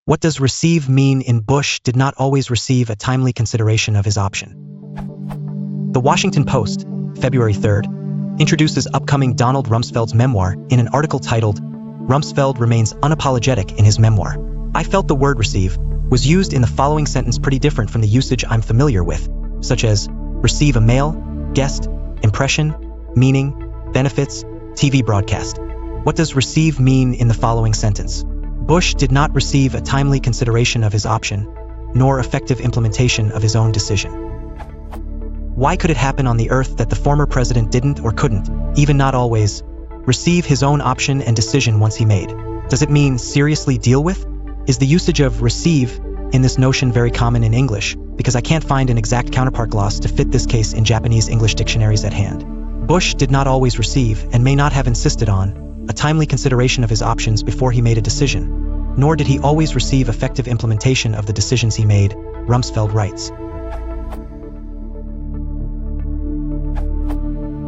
What does receive mean in Bush did not always receive a timely consideration of his option? The Washington Post, February 3rd, introduces upcoming Donald Rumsfeld's memoir in an article titled, "Rumsfeld Remains Unapologetic in His Memoir." I felt the word receive was used in the following sentence pretty different from the usage I'm familiar with, such as receive a mail, guest, impression, meaning, benefits, TV broadcast. What does receive mean in the following sentence? Bush did not receive a timely consideration of his option, nor effective implementation of his own decision. Why could it happen on the earth that the former president didn't or couldn't, even not always, receive his own option and decision once he made? Does it mean seriously deal with? Is the usage of receive in this notion very common in English? Because I can't find an exact counterpart gloss to fit this case in Japanese English dictionaries at hand. Bush did not always receive, and may not have insisted on, a timely consideration of his options before he made a decision, nor did he always receive effective implementation of the decisions he made, Rumsfeld writes.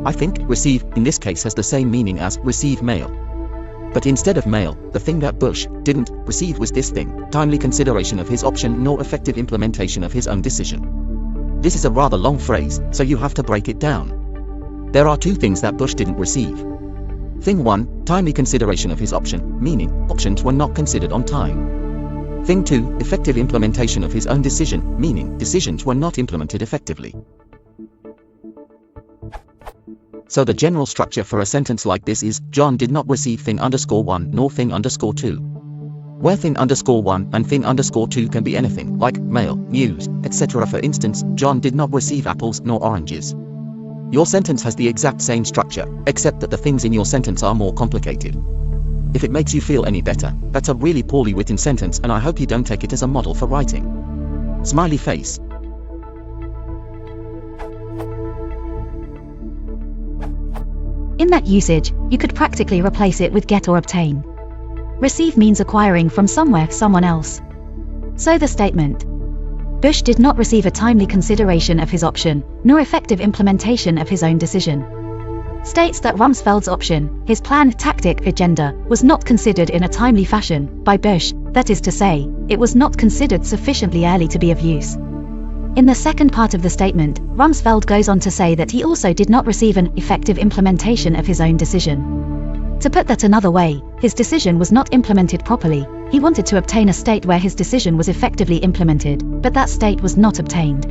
I think receive in this case has the same meaning as receive mail. But instead of mail, the thing that Bush didn't receive was this thing: timely consideration of his option nor effective implementation of his own decision. This is a rather long phrase, so you have to break it down. There are two things that Bush didn't receive. Thing 1, timely consideration of his option, meaning options were not considered on time. Thing 2, effective implementation of his own decision, meaning decisions were not implemented effectively. So the general structure for a sentence like this is, John did not receive thing _1 nor thing _2. Where thing _1 and thing _2 can be anything, like mail, news, etc. For instance, John did not receive apples nor oranges. Your sentence has the exact same structure, except that the things in your sentence are more complicated. If it makes you feel any better, that's a really poorly written sentence, and I hope you don't take it as a model for writing. Smiley face. In that usage, you could practically replace it with get or obtain. Receive means acquiring from somewhere, someone else. So the statement, Bush did not receive a timely consideration of his option, nor effective implementation of his own decision, states that Rumsfeld's option, his plan, tactic, agenda, was not considered in a timely fashion by Bush, that is to say, it was not considered sufficiently early to be of use. In the second part of the statement, Rumsfeld goes on to say that he also did not receive an effective implementation of his own decision. To put that another way, his decision was not implemented properly. He wanted to obtain a state where his decision was effectively implemented, but that state was not obtained.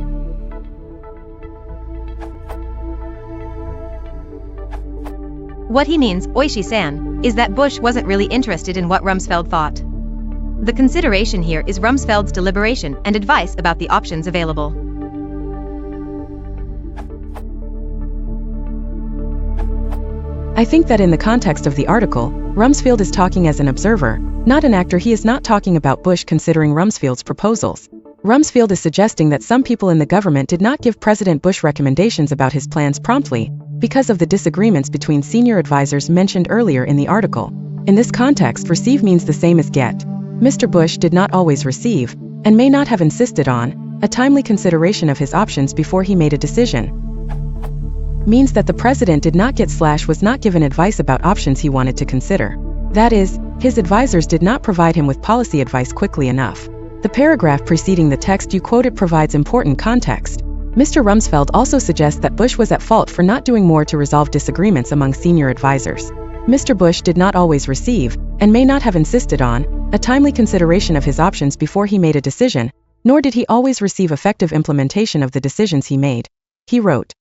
What he means, Oishi-san, is that Bush wasn't really interested in what Rumsfeld thought. The consideration here is Rumsfeld's deliberation and advice about the options available. I think that in the context of the article, Rumsfeld is talking as an observer, not an actor. He is not talking about Bush considering Rumsfeld's proposals. Rumsfeld is suggesting that some people in the government did not give President Bush recommendations about his plans promptly, because of the disagreements between senior advisors mentioned earlier in the article. In this context, receive means the same as get. Mr. Bush did not always receive, and may not have insisted on, a timely consideration of his options before he made a decision. Means that the president did not get / was not given advice about options he wanted to consider. That is, his advisors did not provide him with policy advice quickly enough. The paragraph preceding the text you quoted provides important context. Mr. Rumsfeld also suggests that Bush was at fault for not doing more to resolve disagreements among senior advisors. Mr. Bush did not always receive, and may not have insisted on, a timely consideration of his options before he made a decision, nor did he always receive effective implementation of the decisions he made. He wrote,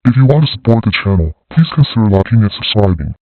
If you want to support the channel, please consider liking and subscribing.